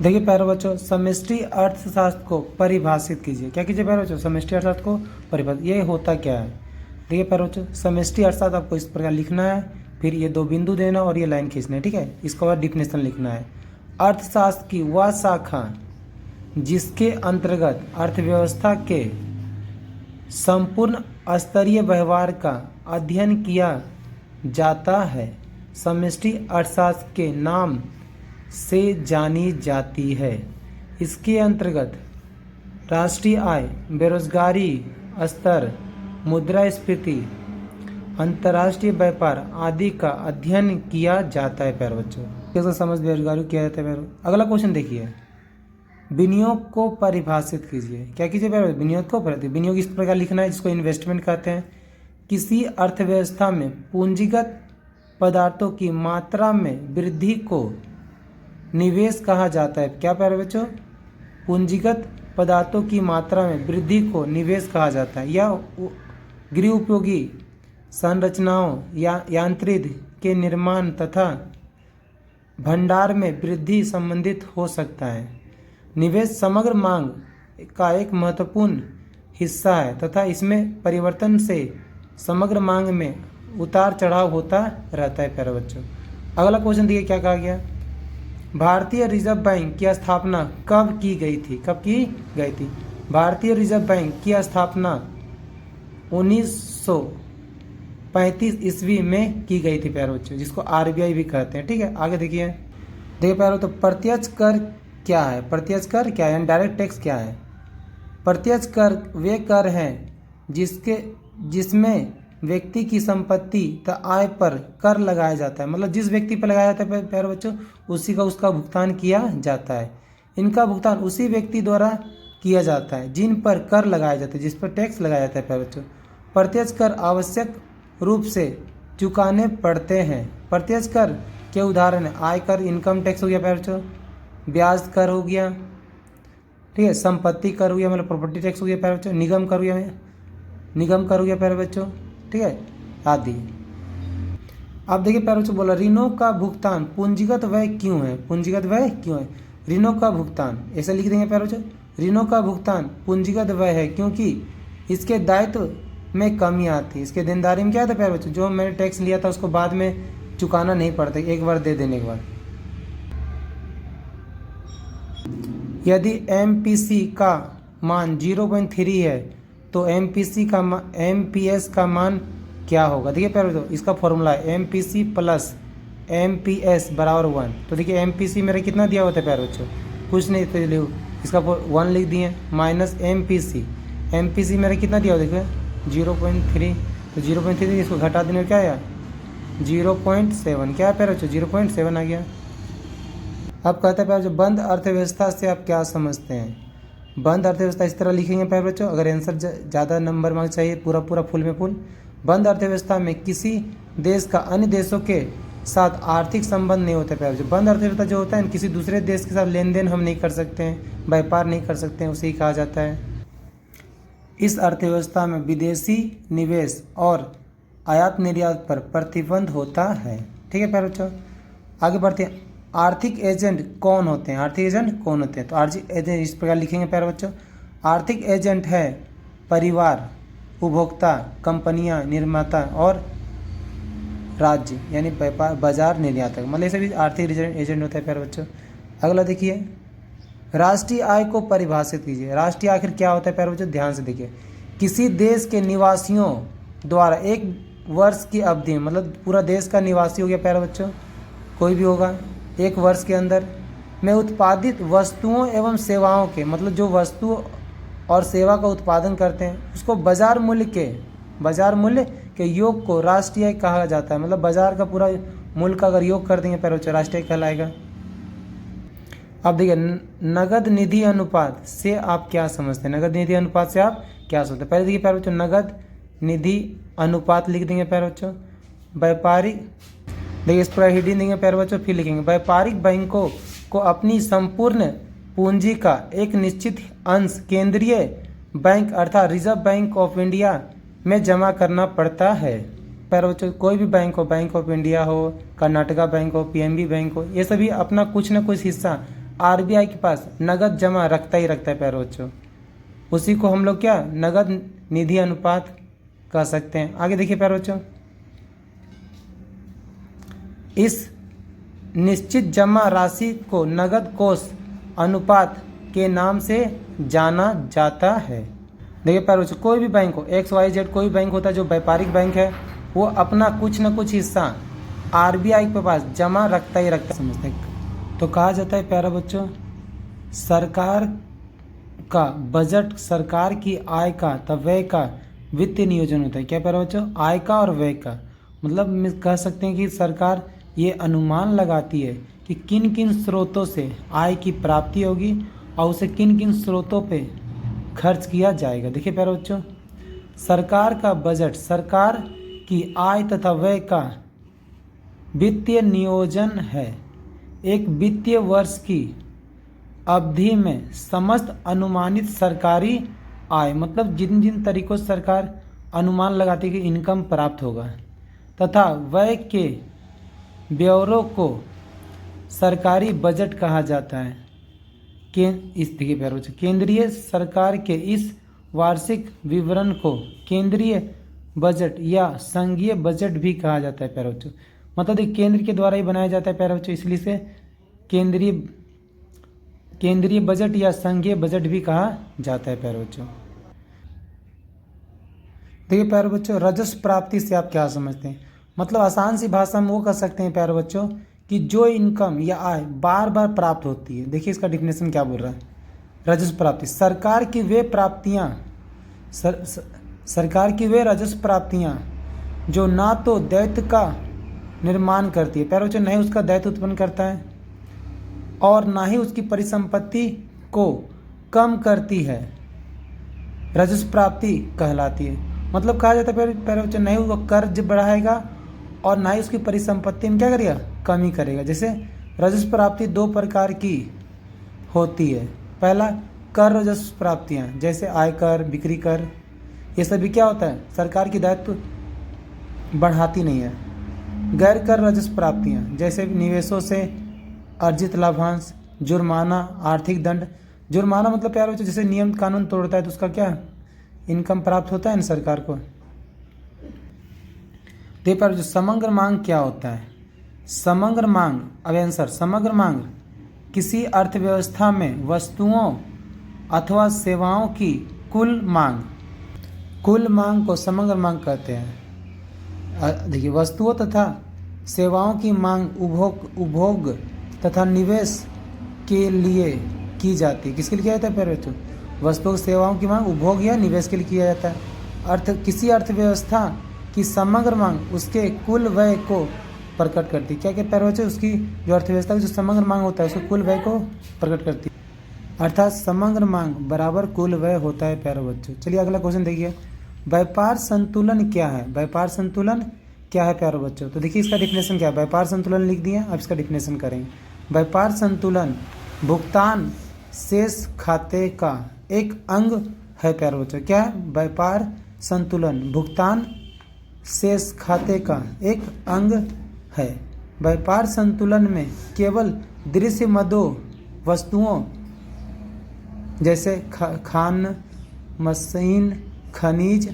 देखिए प्यारे बच्चों, समष्टि अर्थशास्त्र को परिभाषित कीजिए। क्या कीजिए प्यारे बच्चों? समष्टि अर्थशास्त्र को परिभाषित। ये होता क्या है? देखिए प्यारे बच्चों, समष्टि अर्थशास्त्र आपको इस प्रकार लिखना है, फिर ये दो बिंदु देना और ये लाइन खींचना है, ठीक है। इसके बाद डिफिनेशन लिखना है। अर्थशास्त्र की वह शाखा जिसके अंतर्गत अर्थव्यवस्था के संपूर्ण स्तरीय व्यवहार का अध्ययन किया जाता है, समष्टि अर्थशास्त्र के नाम से जानी जाती है। इसके अंतर्गत राष्ट्रीय आय, बेरोजगारी स्तर, मुद्रास्फीति, अंतर्राष्ट्रीय व्यापार आदि का अध्ययन किया जाता है प्यारे बच्चों। कैसे समझ बेरोजगारी किया जाता है प्यारे। अगला क्वेश्चन देखिए, विनियोग को परिभाषित कीजिए। क्या कीजिए प्यारे? विनियोग को परिभाषित। विनियोग इस प्रकार लिखना है, जिसको इन्वेस्टमेंट कहते हैं। किसी अर्थव्यवस्था में पूंजीगत पदार्थों की मात्रा में वृद्धि को निवेश कहा जाता है। क्या प्यारे बच्चों? पूंजीगत पदार्थों की मात्रा में वृद्धि को निवेश कहा जाता है। यह गृह उपयोगी संरचनाओं या यांत्रिक के निर्माण तथा भंडार में वृद्धि संबंधित हो सकता है। निवेश समग्र मांग का एक महत्वपूर्ण हिस्सा है तथा इसमें परिवर्तन से समग्र मांग में उतार चढ़ाव होता रहता है प्यारे बच्चों। अगला क्वेश्चन देखिए क्या कहा गया। भारतीय रिजर्व बैंक की स्थापना कब की गई थी? कब की गई थी? भारतीय रिजर्व बैंक की स्थापना 1935 ईस्वी में की गई थी प्यारे बच्चों, जिसको आरबीआई भी कहते हैं, ठीक है। आगे देखिए प्यारे तो प्रत्यक्ष कर क्या है? प्रत्यक्ष कर क्या है? डायरेक्ट टैक्स क्या है? प्रत्यक्ष कर वे कर हैं जिसमें व्यक्ति की संपत्ति तथा आय पर कर लगाया जाता है। मतलब जिस व्यक्ति पर लगाया जाता है प्यारे बच्चों, उसी का उसका भुगतान किया जाता है। इनका भुगतान उसी व्यक्ति द्वारा किया जाता है जिन पर कर लगाया जाता है, जिस पर टैक्स लगाया जाता है प्यारे बच्चों। प्रत्यक्ष कर आवश्यक रूप से चुकाने पड़ते हैं। प्रत्यक्ष कर के उदाहरण है आयकर, इनकम टैक्स हो गया प्यारे बच्चों, ब्याज कर हो गया, ठीक है, संपत्ति कर हो गया मतलब प्रॉपर्टी टैक्स हो गया प्यारे बच्चों, निगम कर हो गया प्यारे बच्चों, ठीक है, आदि। अब देखिए प्यारे बच्चों, बोला ऋणों का भुगतान पूंजीगत व्यय क्यों है? पूंजीगत व्यय क्यों है? ऋणों का भुगतान ऐसे लिख देंगे प्यारे बच्चों, ऋणों का भुगतान पूंजीगत व्यय है क्योंकि इसके दायित्व में कमी आती है। इसके देनदारी में क्या था प्यारे बच्चों? जो मैंने टैक्स लिया था उसको बाद में चुकाना नहीं पड़ता, एक बार दे देने के बाद। यदि एमपीसी का मान 0.3 है तो एमपीएस का मान क्या होगा? देखिए प्यारे बच्चों, इसका फॉर्मूला है एमपीसी प्लस एमपीएस बराबर 1। तो देखिए एमपीसी मेरा कितना दिया होता है प्यारे बच्चों? कुछ नहीं, तो लिखो इसका 1 लिख दिए, माइनस एमपीसी मेरा कितना दिया हो? देखिए 0.3, तो 0.3 इसको घटा देने में क्या आया? 0.7। क्या है प्यारे बच्चों? 0.7 आ गया। अब कहते हैं प्यारे बच्चों, बंद अर्थव्यवस्था से आप क्या समझते हैं? बंद अर्थव्यवस्था इस तरह लिखेंगे प्यारे बच्चों, अगर आंसर ज़्यादा नंबर मार्क्स चाहिए, पूरा फुल में फुल। बंद अर्थव्यवस्था में किसी देश का अन्य देशों के साथ आर्थिक संबंध नहीं होता प्यारे बच्चों। बंद अर्थव्यवस्था जो होता है, किसी दूसरे देश के साथ लेन देन हम नहीं कर सकते हैं, व्यापार नहीं कर सकते हैं, उसे ही कहा जाता है। इस अर्थव्यवस्था में विदेशी निवेश और आयात निर्यात पर प्रतिबंध होता है, ठीक है प्यारे बच्चों। आगे बढ़ते हैं, आर्थिक एजेंट कौन होते हैं? आर्थिक एजेंट कौन होते हैं? तो आर्थिक एजेंट इस प्रकार लिखेंगे प्यारे बच्चों, आर्थिक एजेंट है परिवार, उपभोक्ता, कंपनियां, निर्माता और राज्य, यानी व्यापार, बाजार, निर्यातक, मतलब ये सभी आर्थिक एजेंट होता है प्यारे बच्चों। अगला देखिए, राष्ट्रीय आय को परिभाषित कीजिए। राष्ट्रीय आय आखिर क्या होता है प्यारे बच्चों? ध्यान से देखिए, किसी देश के निवासियों द्वारा एक वर्ष की अवधि, मतलब पूरा देश का निवासी हो गया प्यारे बच्चों, कोई भी होगा, एक वर्ष के अंदर में उत्पादित वस्तुओं एवं सेवाओं के, मतलब जो वस्तु और सेवा का उत्पादन करते हैं उसको बाजार मूल्य के योग को राष्ट्रीय आय कहा जाता है। मतलब बाजार का पूरा मूल्य का अगर योग कर देंगे प्यारे बच्चों, राष्ट्रीय आय कहलाएगा। अब देखिए, नगद निधि अनुपात से आप क्या समझते हैं? नगद निधि अनुपात से आप क्या समझते हैं? पहले देखिए प्यारे बच्चों, नगद निधि अनुपात लिख देंगे प्यारे बच्चों। व्यापारिक, देखिए इस पर हेडिंग देंगे प्यारे बच्चों, फिर लिखेंगे व्यापारिक बैंकों को अपनी संपूर्ण पूंजी का एक निश्चित अंश केंद्रीय बैंक अर्थात रिजर्व बैंक ऑफ इंडिया में जमा करना पड़ता है। प्यारे बच्चों, कोई भी बैंक ऑफ इंडिया हो, कर्नाटका बैंक हो, पीएनबी बैंक हो, ये सभी अपना कुछ न कुछ हिस्सा आरबीआई के पास नगद जमा रखता ही रखता है प्यारे बच्चों, उसी को हम लोग क्या नगद निधि अनुपात कह सकते हैं। आगे देखिए प्यारे बच्चों, इस निश्चित जमा राशि को नगद कोष अनुपात के नाम से जाना जाता है। देखिए प्यारे बच्चों, कोई भी बैंक हो, XYZ कोई भी बैंक होता है जो व्यापारिक बैंक है, वो अपना कुछ न कुछ हिस्सा आरबीआई के पास जमा रखता ही रखता है, समझते हैं। तो कहा जाता है प्यारे बच्चों, सरकार का बजट सरकार की आय का तथा व्यय का वित्तीय नियोजन होता है। क्या प्यारे बच्चों, आय का और व्यय का, मतलब कह सकते हैं कि सरकार ये अनुमान लगाती है कि किन किन स्रोतों से आय की प्राप्ति होगी और उसे किन किन स्रोतों पे खर्च किया जाएगा। देखिए प्यारे बच्चों, सरकार का बजट सरकार की आय तथा व्यय का वित्तीय नियोजन है। एक वित्तीय वर्ष की अवधि में समस्त अनुमानित सरकारी आय, मतलब जिन जिन तरीकों से सरकार अनुमान लगाती है कि इनकम प्राप्त होगा, तथा व्यय के ब्यौरों को सरकारी बजट कहा जाता है। देखिए प्यारे बच्चों, केंद्रीय सरकार के इस वार्षिक विवरण को केंद्रीय बजट या संघीय बजट भी कहा जाता है प्यारे बच्चों, मतलब केंद्र के द्वारा ही बनाया जाता है प्यारे बच्चों, इसलिए से केंद्रीय बजट या संघीय बजट भी कहा जाता है प्यारे बच्चों। देखिए प्यारे बच्चों, राजस्व प्राप्ति से आप क्या समझते हैं, मतलब आसान सी भाषा में वो कह सकते हैं प्यारे बच्चों कि जो इनकम या आय बार बार प्राप्त होती है। देखिए इसका डिफिनेशन क्या बोल रहा है, राजस्व प्राप्ति सरकार की वे प्राप्तियां सरकार की वे राजस्व प्राप्तियां जो ना तो दायित्व का निर्माण करती है प्यारे बच्चों, ना ही उसका दायित्व उत्पन्न करता है और ना ही उसकी परिसंपत्ति को कम करती है, राजस्व प्राप्ति कहलाती है। मतलब कहा जाता है प्यारे बच्चों, ना ही वो कर्ज बढ़ाएगा और ना ही उसकी परिसंपत्ति में क्या करेगा, कमी करेगा। जैसे राजस्व प्राप्ति दो प्रकार की होती है, पहला कर राजस्व प्राप्तियाँ जैसे आयकर, बिक्री कर, ये सभी क्या होता है, सरकार की दायित्व बढ़ाती नहीं है। गैर कर राजस्व प्राप्तियाँ जैसे निवेशों से अर्जित लाभांश, जुर्माना, आर्थिक दंड। जुर्माना मतलब प्यारे बच्चों जैसे नियम कानून तोड़ता है तो उसका क्या इनकम प्राप्त होता है ना सरकार को। देखिए प्यारे बच्चों, समग्र मांग क्या होता है, समग्र मांग, अब आंसर, समग्र मांग किसी अर्थव्यवस्था में वस्तुओं अथवा सेवाओं की कुल मांग को समग्र मांग कहते हैं। देखिए वस्तुओं तथा सेवाओं की मांग उपभोग तथा निवेश के लिए की जाती है। किसके लिए किया जाता है प्यारे बच्चों, वस्तुओं सेवाओं की मांग उपभोग या निवेश के लिए किया जाता है। किसी अर्थव्यवस्था की समग्र मांग उसके कुल व्यय को प्रकट करती है। क्या क्या प्यारे बच्चों, उसकी जो अर्थव्यवस्था की जो समग्र मांग होता है उसके कुल व्यय को प्रकट करती है, अर्थात समग्र मांग बराबर कुल व्यय होता है प्यारे बच्चों। चलिए अगला क्वेश्चन देखिए, व्यापार संतुलन क्या है, व्यापार संतुलन क्या है प्यारे बच्चों। तो देखिए इसका डिफिनेशन क्या है, व्यापार संतुलन लिख दिए, अब इसका डिफिनेशन करेंगे। व्यापार संतुलन भुगतान शेष खाते का एक अंग है प्यारे बच्चों। क्या है, व्यापार संतुलन भुगतान शेष खाते का एक अंग है। व्यापार संतुलन में केवल दृश्य मदों वस्तुओं जैसे खान, मशीन, खनिज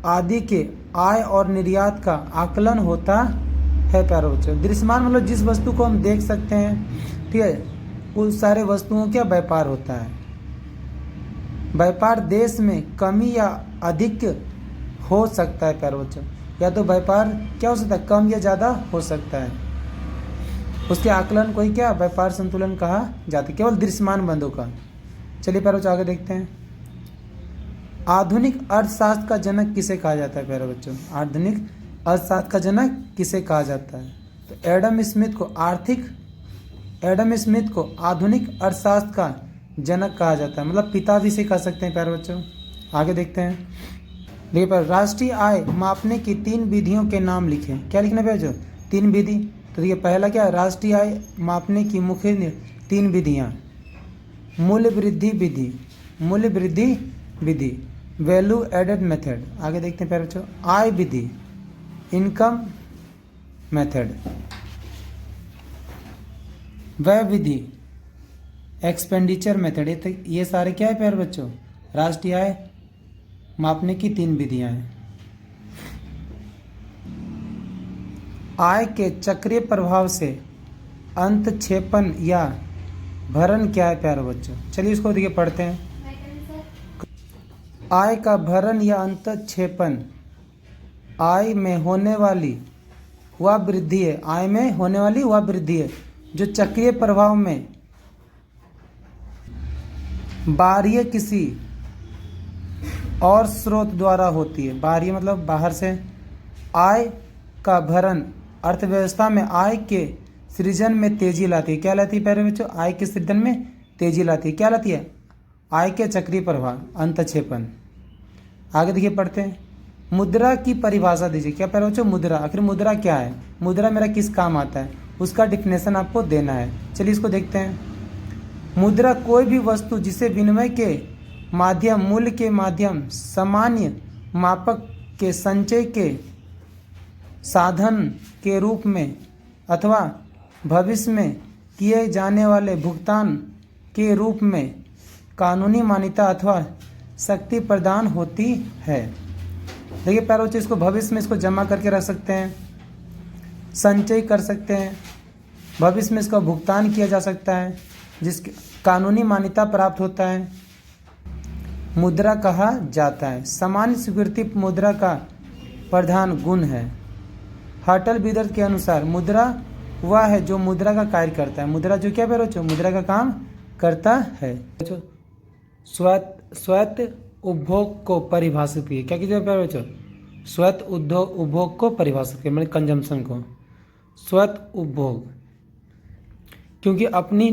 आदि के आय और निर्यात का आकलन होता है प्यारे बच्चों। दृश्यमान मतलब जिस वस्तु को हम देख सकते हैं, ठीक है, उस सारे वस्तुओं का व्यापार होता है। व्यापार देश में कमी या अधिक हो सकता है प्यारे बच्चों, या तो व्यापार क्या हो सकता है, कम या ज़्यादा हो सकता है, उसके आकलन को ही क्या व्यापार संतुलन कहा जाता है, केवल दृश्यमान बंधों का। चलिए प्यारे बच्चों आगे देखते हैं, आधुनिक अर्थशास्त्र का जनक किसे कहा जाता है प्यारे बच्चों, आधुनिक अर्थशास्त्र का जनक किसे कहा जाता है। तो एडम स्मिथ को आधुनिक अर्थशास्त्र का जनक कहा जाता है, मतलब पिता भी से कह सकते हैं प्यारे बच्चों। आगे देखते हैं, देखिए पर राष्ट्रीय आय मापने की 3 विधियों के नाम लिखें। क्या लिखना प्यारे बच्चों, 3 विधि। तो देखिए पहला क्या है, राष्ट्रीय आय मापने की मुख्य 3 विधियाँ, मूल्य वृद्धि विधि, वैल्यू एडेड मेथड। आगे देखते हैं प्यारे बच्चों, आय विधि, इनकम मेथड, व्यय विधि, एक्सपेंडिचर मेथड, ये सारे क्या है प्यारे बच्चों, राष्ट्रीय आय मापने की 3 विधियां हैं। आय के चक्रीय प्रभाव से अंतक्षेपण या भरण क्या है प्यारे बच्चों, चलिए इसको देखिए पढ़ते हैं। आय का भरण या अंतक्षेपण आय में होने वाली वह वृद्धि है, आय में होने वाली वह वृद्धि है जो चक्रीय प्रभाव में बाह्य किसी और स्रोत द्वारा होती है। बाह्य मतलब बाहर से। आय का भरण अर्थव्यवस्था में आय के सृजन में तेजी लाती है। क्या लाती है प्यारे बच्चों, आय के सृजन में तेजी लाती है। क्या लाती है, आय के चक्रीय प्रभाव अंतक्षेपण। आगे देखिए पढ़ते हैं। मुद्रा की परिभाषा दीजिए। क्या प्यारे बच्चों, मुद्रा, आखिर मुद्रा क्या है, मुद्रा मेरा किस काम आता है, उसका डिफिनेशन आपको देना है। चलिए इसको देखते हैं। मुद्रा कोई भी वस्तु जिसे विनिमय के माध्यम, मूल्य के माध्यम, सामान्य मापक के संचय के साधन के रूप में अथवा भविष्य में किए जाने वाले भुगतान के रूप में कानूनी मान्यता अथवा शक्ति प्रदान होती है। देखिए प्यारे बच्चों, इसको भविष्य में इसको जमा करके रख सकते हैं, संचय कर सकते हैं, भविष्य में इसका भुगतान किया जा सकता है, जिसकी कानूनी मान्यता प्राप्त होता है, मुद्रा कहा जाता है। सामान्य स्वीकृति मुद्रा का प्रधान गुण है। हर्टल बिदर के अनुसार मुद्रा वह है जो मुद्रा का कार्य करता है। मुद्रा जो क्या प्यारे बच्चों, मुद्रा का काम करता है। स्वैत उपभोग को परिभाषित किए। क्या कीजिए प्यारे बच्चों, स्वैत उपभोग को परिभाषित किए, मतलब कंजम्पशन को। स्वैत उपभोग क्योंकि अपनी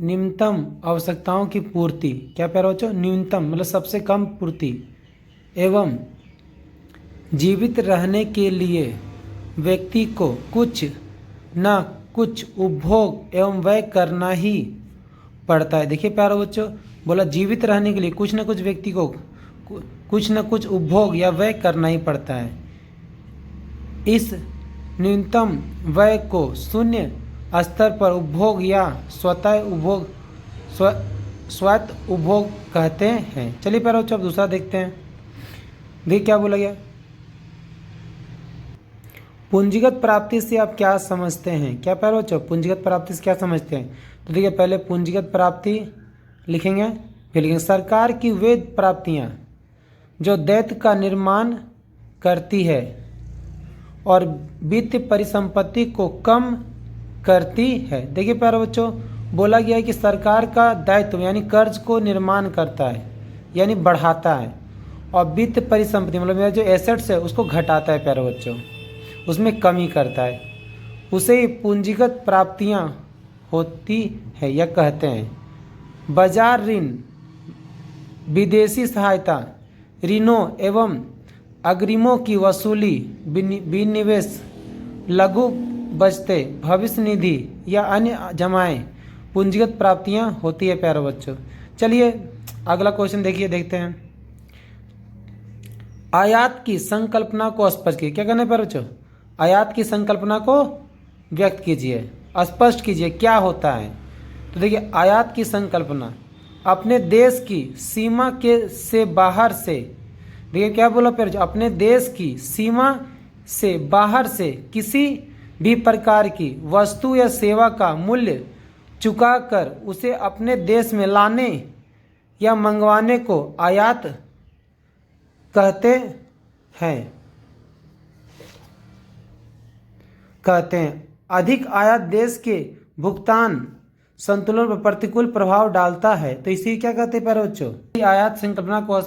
न्यूनतम आवश्यकताओं की पूर्ति, क्या प्यारे बच्चों, न्यूनतम मतलब सबसे कम पूर्ति एवं जीवित रहने के लिए व्यक्ति को कुछ न कुछ उपभोग एवं व्यय करना ही पड़ता है। देखिए प्यारे बच्चों, बोला जीवित रहने के लिए कुछ न कुछ व्यक्ति को कुछ न कुछ उपभोग या व्यय करना ही पड़ता है। इस न्यूनतम व्यय को शून्य स्तर पर उपभोग या स्वैत उपभोग कहते हैं। चलिए प्यारे बच्चों, अब दूसरा देखते हैं। देखिए क्या बोला गया, पूंजीगत प्राप्ति से आप क्या समझते हैं। क्या प्यारे बच्चों, पूंजीगत प्राप्ति से क्या समझते हैं। तो देखिए पहले पूंजीगत प्राप्ति लिखेंगे, फिर लिखेंगे सरकार की वे प्राप्तियां जो दैत्य का निर्माण करती है और वित्तीय परिसंपत्ति को कम करती है। देखिए प्यारे बच्चों, बोला गया है कि सरकार का दायित्व यानी कर्ज को निर्माण करता है यानी बढ़ाता है, और वित्त परिसंपत्ति मतलब मेरा जो एसेट्स है उसको घटाता है प्यारे बच्चों, उसमें कमी करता है, उसे ही पूंजीगत प्राप्तियां होती है या कहते हैं। बाजार ऋण, विदेशी सहायता, ऋणों एवं अग्रिमों की वसूली, विनिवेश, लघु बचतें, भविष्य निधि या अन्य जमाएं पूंजीगत प्राप्तियां होती है प्यारे बच्चों। चलिए अगला क्वेश्चन देखते हैं। आयात की संकल्पना को स्पष्ट कीजिए। क्या करना है प्यारे बच्चों, आयात की संकल्पना को व्यक्त कीजिए, स्पष्ट कीजिए क्या होता है। तो देखिए आयात की संकल्पना अपने देश की सीमा के से बाहर से, देखिए क्या बोला प्यारे, अपने देश की सीमा से बाहर से किसी भी प्रकार की वस्तु या सेवा का मूल्य चुकाकर उसे अपने देश में लाने या मंगवाने को आयात कहते हैं। अधिक आयात देश के भुगतान संतुलन पर प्रतिकूल प्रभाव डालता है, तो इसी क्या कहते हैं प्यारे बच्चों, आयात संकल्पना को।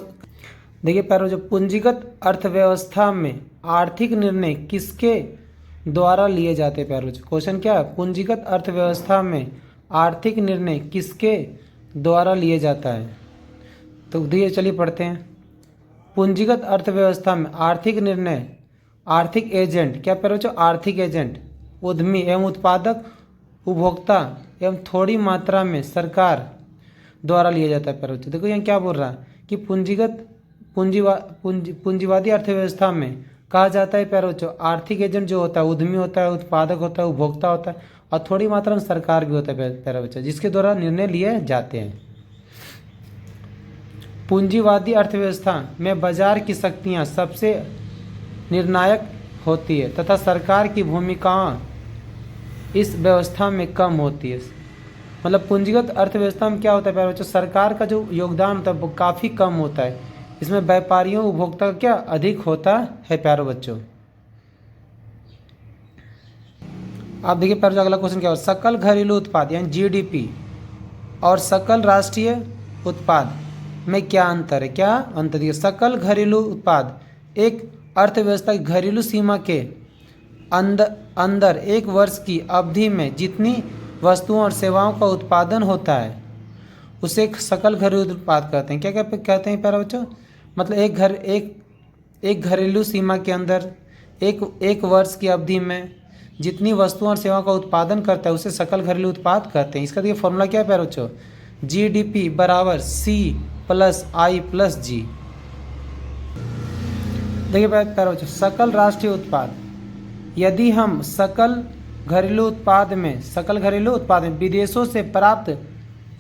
देखिए प्यारे बच्चों, पूंजीगत अर्थव्यवस्था में आर्थिक निर्णय किसके द्वारा लिए जाते हैं प्यारे बच्चों। क्वेश्चन क्या है, पूंजीगत अर्थव्यवस्था में आर्थिक निर्णय किसके द्वारा लिए जाता है। तो देखिए चलिए पढ़ते हैं। पूंजीगत अर्थव्यवस्था में आर्थिक निर्णय, आर्थिक एजेंट, क्या प्यारे बच्चों, आर्थिक एजेंट, उद्यमी एवं उत्पादक, उपभोक्ता एवं थोड़ी मात्रा में सरकार द्वारा लिया जाता है प्यारे बच्चों। देखो यहाँ क्या बोल रहा है कि पूंजीवादी अर्थव्यवस्था में कहा जाता है प्यारे बच्चों, आर्थिक एजेंट जो होता है उद्यमी होता है, उत्पादक होता है, उपभोक्ता होता है, और थोड़ी मात्रा में सरकार भी होता है प्यारे बच्चों, जिसके द्वारा निर्णय लिए जाते हैं। पूंजीवादी अर्थव्यवस्था में बाजार की शक्तियाँ सबसे निर्णायक होती है तथा सरकार की भूमिका इस व्यवस्था में कम होती है। मतलब पूंजीगत अर्थव्यवस्था में क्या होता है प्यारे बच्चों, सरकार का जो योगदान होता है वो काफ़ी कम होता है। इसमें व्यापारियों उपभोक्ता का क्या अधिक होता है प्यारे बच्चों। आप देखिए प्यारे बच्चों, अगला क्वेश्चन क्या हो, सकल घरेलू उत्पाद यानी जीडीपी और सकल राष्ट्रीय उत्पाद में क्या अंतर है। क्या अंतर है? सकल घरेलू उत्पाद एक अर्थव्यवस्था की घरेलू सीमा के अंदर एक वर्ष की अवधि में जितनी वस्तुओं और सेवाओं का उत्पादन होता है उसे एक सकल घरेलू उत्पाद कहते हैं। क्या क्या कहते हैं प्यारे बच्चों, मतलब एक घरेलू सीमा के अंदर एक वर्ष की अवधि में जितनी वस्तुओं और सेवाओं का उत्पादन करता है उसे सकल घरेलू उत्पाद कहते हैं। इसका देखिए फॉर्मूला क्या है प्यारे बच्चों, जीडीपी बराबर C+I+G। देखिए प्यारे बच्चों, सकल राष्ट्रीय उत्पाद, यदि हम सकल घरेलू उत्पाद में विदेशों से प्राप्त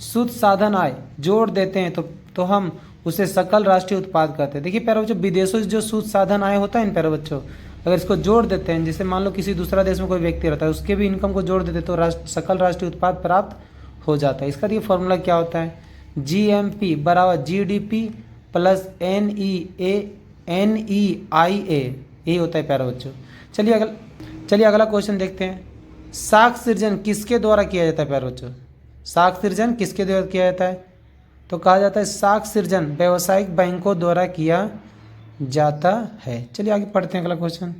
शुद्ध साधन आय जोड़ देते हैं तो हम उसे सकल राष्ट्रीय उत्पाद कहते हैं। देखिए प्यारे बच्चों, विदेशों से जो शुद्ध साधन आय होता है इन प्यारे बच्चों, अगर इसको जोड़ देते हैं, जैसे मान लो किसी दूसरा देश में कोई व्यक्ति रहता है उसके भी इनकम को जोड़ देते तो सकल राष्ट्रीय उत्पाद प्राप्त हो जाता है। इसका देखिए फॉर्मूला क्या होता है, GMP बराबर GDP प्लस NEIA, यही होता है प्यारे बच्चों। चलिए अगला क्वेश्चन देखते हैं, साख सृजन किसके द्वारा किया जाता है प्यारे बच्चों, साख सृजन किसके द्वारा किया जाता है, तो कहा जाता है साख सृजन व्यावसायिक बैंकों द्वारा किया जाता है। चलिए आगे पढ़ते हैं अगला क्वेश्चन।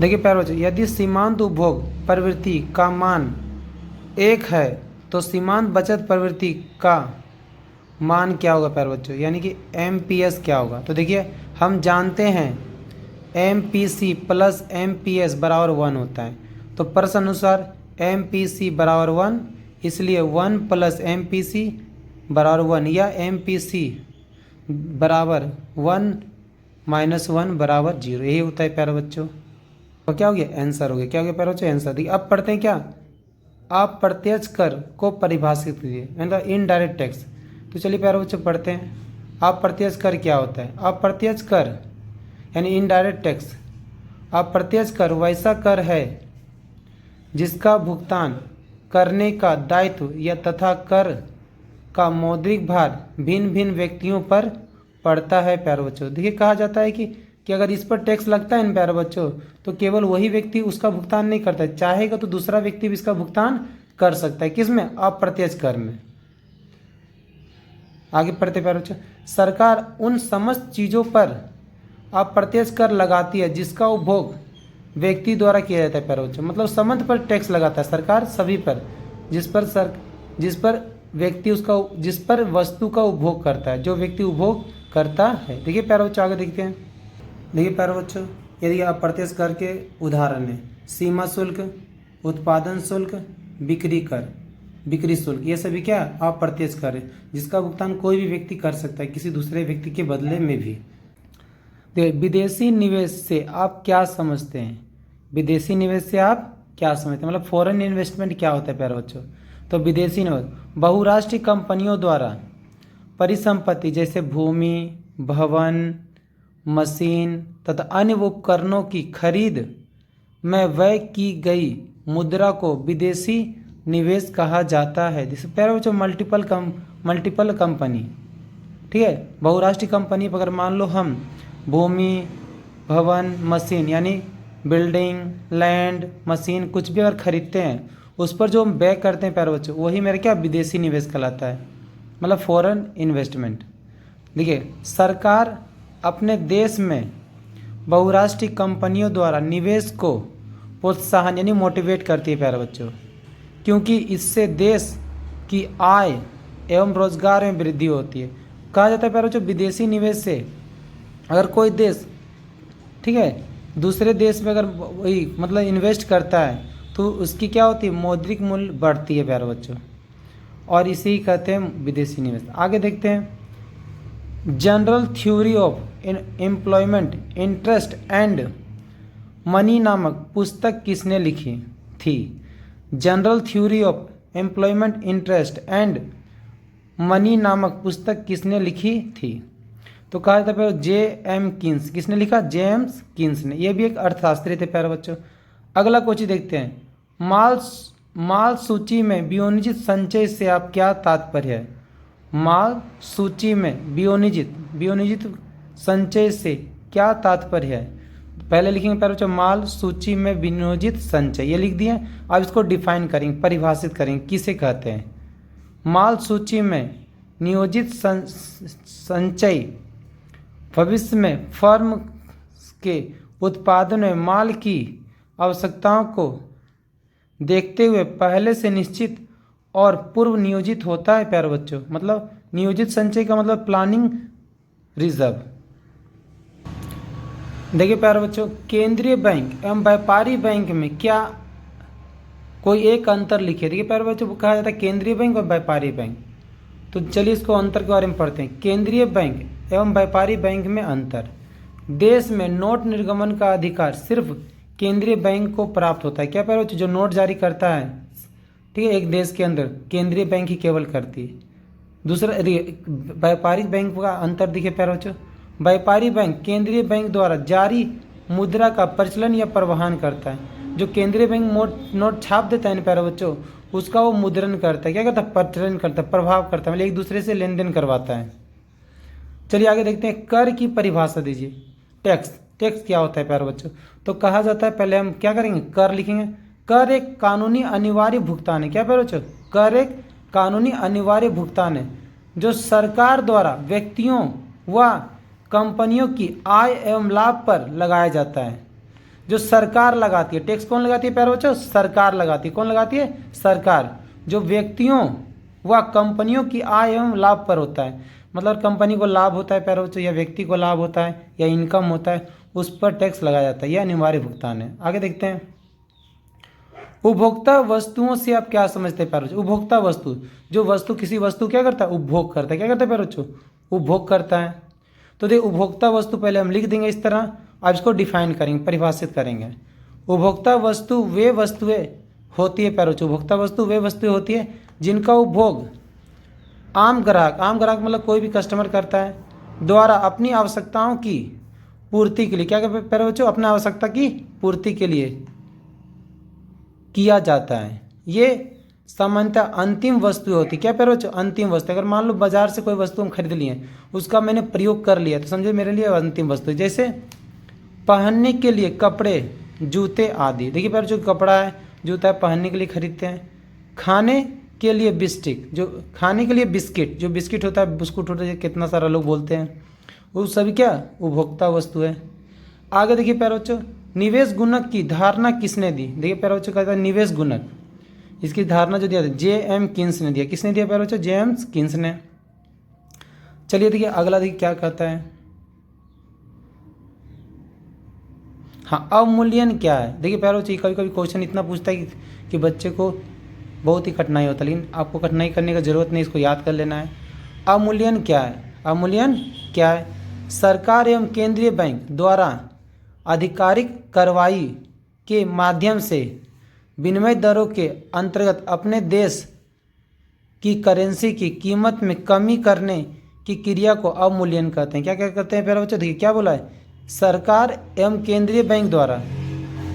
देखिए प्यारे बच्चों, यदि सीमांत उपभोग प्रवृत्ति का मान 1 है तो सीमांत बचत प्रवृत्ति का मान क्या होगा प्यारे बच्चों, यानी कि MPS क्या होगा। तो देखिए हम जानते हैं MPC प्लस MPS बराबर 1 होता है, तो प्रश्न अनुसार MPC बराबर 1, इसलिए 1 प्लस MPC बराबर 1 या MPC बराबर 1 माइनस 1 बराबर 0, यही होता है प्यारे बच्चों। तो क्या हो गया, आंसर हो गया। क्या हो गया प्यारे बच्चों, आंसर। देखिए अब पढ़ते हैं क्या, अप्रत्यक्ष कर को परिभाषित कीजिए, मतलब इनडायरेक्ट टैक्स। तो चलिए प्यारे बच्चों पढ़ते हैं, अप्रत्यक्ष कर क्या होता है। अप्रत्यक्ष कर यानी इनडायरेक्ट टैक्स, अप्रत्यक्ष कर वैसा कर है जिसका भुगतान करने का दायित्व या तथा कर का मौद्रिक भार भिन्न भिन्न व्यक्तियों पर पड़ता है प्यारे बच्चों। देखिए कहा जाता है कि अगर इस पर टैक्स लगता है इन प्यारे बच्चों तो केवल वही व्यक्ति उसका भुगतान नहीं करता है, चाहेगा तो दूसरा व्यक्ति भी इसका भुगतान कर सकता है। किस में, अप्रत्यक्ष कर में। आगे पढ़ते प्यारे बच्चों, सरकार उन समस्त चीज़ों पर अप्रत्यक्ष कर लगाती है जिसका उपभोग व्यक्ति द्वारा किया जाता है प्यारे बच्चों। मतलब समस्त पर टैक्स लगाता है सरकार, सभी पर, जिस पर व्यक्ति जिस पर वस्तु का उपभोग करता है, जो व्यक्ति उपभोग करता है। देखिए प्यारे बच्चों आगे देखते हैं। देखिए प्यारे बच्चों, यदि अप्रत्यक्ष कर के उदाहरण है सीमा शुल्क, उत्पादन शुल्क, बिक्री शुल्क, ये सभी क्या अप्रत्यक्ष कर है जिसका भुगतान कोई भी व्यक्ति कर सकता है किसी दूसरे व्यक्ति के बदले में भी। देखिए विदेशी निवेश से आप क्या समझते हैं, विदेशी निवेश से आप क्या समझते हैं, मतलब फॉरेन इन्वेस्टमेंट क्या होता है प्यारे बच्चों। तो विदेशी निवेश बहुराष्ट्रीय कंपनियों द्वारा परिसंपत्ति जैसे भूमि, भवन, मशीन तथा अन्य उपकरणों की खरीद में व्यय की गई मुद्रा को विदेशी निवेश कहा जाता है। जैसे प्यारे बच्चों मल्टीपल कंपनी, ठीक है, बहुराष्ट्रीय कंपनी पर अगर मान लो हम भूमि, भवन, मशीन यानी बिल्डिंग, लैंड, मशीन कुछ भी अगर खरीदते हैं उस पर जो हम व्यय करते हैं प्यारे बच्चों वही मेरा क्या विदेशी निवेश कहलाता है, मतलब फॉरेन इन्वेस्टमेंट। देखिए सरकार अपने देश में बहुराष्ट्रीय कंपनियों द्वारा निवेश को प्रोत्साहन यानी मोटिवेट करती है प्यारे बच्चों, क्योंकि इससे देश की आय एवं रोजगार में वृद्धि होती है। कहा जाता है प्यारे बच्चों विदेशी निवेश से अगर कोई देश, ठीक है, दूसरे देश में अगर वही मतलब इन्वेस्ट करता है तो उसकी क्या होती है, मौद्रिक मूल्य बढ़ती है प्यारे बच्चों, और इसी कहते हैं विदेशी निवेश। आगे देखते हैं, general theory of employment, interest and money नामक पुस्तक किसने लिखी थी। General theory of employment interest and money नामक पुस्तक किसने लिखी थी? तो कहा जाता है प्यारे J.M. कीन्स। किसने लिखा? जेम्स कीन्स ने। ये भी एक अर्थशास्त्री थे प्यारे बच्चों। अगला क्वेश्चन देखते हैं। माल सूची में वियोजित संचय से आप क्या तात्पर्य है? माल सूची में वियोजित संचय से क्या तात्पर्य है? पहले लिखेंगे प्यारे बच्चों माल सूची में विनियोजित संचय, ये लिख दिए। अब इसको डिफाइन करेंगे, परिभाषित करेंगे, किसे कहते हैं। माल सूची में नियोजित संचय भविष्य में फर्म के उत्पादन में माल की आवश्यकताओं को देखते हुए पहले से निश्चित और पूर्व नियोजित होता है प्यारे बच्चों। मतलब नियोजित संचय का मतलब प्लानिंग रिजर्व। देखिए प्यारे बच्चों, केंद्रीय बैंक एवं व्यापारी बैंक में क्या कोई एक अंतर लिखे। देखिए प्यारे बच्चों, कहा जाता है केंद्रीय बैंक और व्यापारी बैंक। तो चलिए इसको अंतर के बारे में पढ़ते हैं। केंद्रीय बैंक एवं व्यापारी बैंक में अंतर। देश में नोट निर्गमन का अधिकार सिर्फ केंद्रीय बैंक को प्राप्त होता है। क्या प्यारे बच्चों, जो नोट जारी करता है, ठीक है, एक देश के अंदर केंद्रीय बैंक ही केवल करती है। दूसरा व्यापारिक बैंक का अंतर देखिए प्यारे बच्चों, व्यापारी बैंक केंद्रीय बैंक द्वारा जारी मुद्रा का प्रचलन या प्रवाहन करता है। जो केंद्रीय बैंक नोट छाप देता है ना प्यारे बच्चों, उसका वो मुद्रण करता है। क्या करता है? प्रचलन करता है, प्रभाव करता है, मतलब एक दूसरे से लेन देन करवाता है। चलिए आगे देखते हैं। कर की परिभाषा दीजिए। टैक्स क्या होता है प्यारे बच्चों? तो कहा जाता है, पहले हम क्या करेंगे, कर लिखेंगे। कर एक कानूनी अनिवार्य भुगतान है। क्या प्यारे बच्चों? कर एक कानूनी अनिवार्य भुगतान है जो सरकार द्वारा व्यक्तियों व कंपनियों की आय एवं लाभ पर लगाया जाता है। जो सरकार लगाती है, टैक्स कौन लगाती है प्यारे बच्चों? सरकार लगाती है। कौन लगाती है? सरकार। जो व्यक्तियों व कंपनियों की आय एवं लाभ पर होता है, मतलब कंपनी को लाभ होता है प्यारे बच्चों, या व्यक्ति को लाभ होता है, या इनकम होता है, उस पर टैक्स लगाया जाता है। यह अनिवार्य भुगतान है। आगे देखते हैं। उपभोक्ता वस्तुओं से आप क्या समझते हैं प्यारे बच्चों? उपभोक्ता वस्तु, जो वस्तु किसी वस्तु क्या करता है? उपभोग करता है। क्या करता है प्यारे बच्चों? उपभोग करता है। तो देखिए उपभोक्ता वस्तु पहले हम लिख देंगे इस तरह। अब इसको डिफाइन करेंगे, परिभाषित करेंगे। उपभोक्ता वस्तु वे वस्तुएं होती है प्यारे बच्चों, उपभोक्ता वस्तु वे वस्तुएं होती है जिनका उपभोग आम ग्राहक मतलब कोई भी कस्टमर करता है, द्वारा अपनी आवश्यकताओं की पूर्ति के लिए, क्या कहते हैं प्यारे बच्चों? अपनी आवश्यकता की पूर्ति के लिए किया जाता है। ये सामान्यतः अंतिम वस्तु होती है। क्या प्यारे बच्चों? अंतिम वस्तु। अगर मान लो बाजार से कोई वस्तु हम खरीद लिए, उसका मैंने प्रयोग कर लिया, तो समझो मेरे लिए अंतिम वस्तु। जैसे पहनने के लिए कपड़े, जूते आदि। देखिए प्यारे बच्चों, कपड़ा है, जूता है, पहनने के लिए खरीदते हैं। खाने के लिए खाने के लिए बिस्किट, जो बिस्किट होता है, बिस्कुट होता है, कितना सारा लोग बोलते हैं, वो सभी क्या उपभोक्ता वस्तु है। आगे देखिए प्यारे बच्चों, निवेश गुणक की धारणा किसने दी? देखिए प्यारे बच्चों, कहता है निवेश गुणक, इसकी धारणा जो दिया था J.M. कीन्स ने दिया। किसने दिया प्यारे बच्चों? जेम्स कीन्स ने। चलिए देखिए अगला देखिए क्या कहता है। हाँ, अवमूल्यन क्या है? देखिए प्यारे बच्चों, कभी कभी क्वेश्चन इतना पूछता है कि बच्चे को बहुत ही कठिनाई होता है, लेकिन आपको कठिनाई करने की जरूरत नहीं, इसको याद कर लेना है। अवमूल्यन क्या है? अवमूल्यन क्या है? सरकार एवं केंद्रीय बैंक द्वारा आधिकारिक कार्रवाई के माध्यम से विनिमय दरों के अंतर्गत अपने देश की करेंसी की कीमत में कमी करने की क्रिया को अवमूल्यन कहते हैं। क्या क्या कहते हैं प्यारे बच्चों? देखिए क्या बोला है, सरकार एवं केंद्रीय बैंक द्वारा,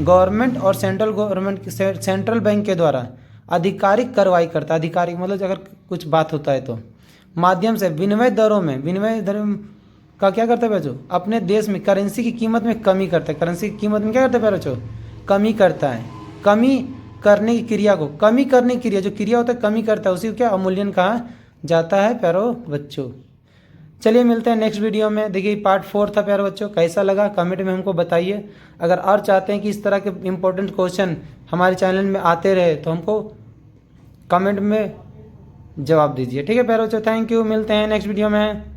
गवर्नमेंट और सेंट्रल बैंक के द्वारा आधिकारिक कार्रवाई करता है। आधिकारिक मतलब अगर कुछ बात होता है तो माध्यम से विनिमय दरों का क्या करता है बच्चों? अपने देश में करेंसी की कीमत में कमी करता है। करेंसी की कीमत में क्या करता है बच्चों? कमी करता है। कमी करने की क्रिया को, कमी करने की क्रिया, जो क्रिया होता है कमी करता है, उसी को क्या अवमूल्यन कहा जाता है प्यारो बच्चों। चलिए मिलते हैं नेक्स्ट वीडियो में। देखिए पार्ट 4 था प्यारे बच्चों, कैसा लगा कमेंट में हमको बताइए। अगर और चाहते हैं कि इस तरह के इम्पोर्टेंट क्वेश्चन हमारे चैनल में आते रहे तो हमको कमेंट में जवाब दीजिए। ठीक है प्यारे बच्चों, थैंक यू, मिलते हैं नेक्स्ट वीडियो में।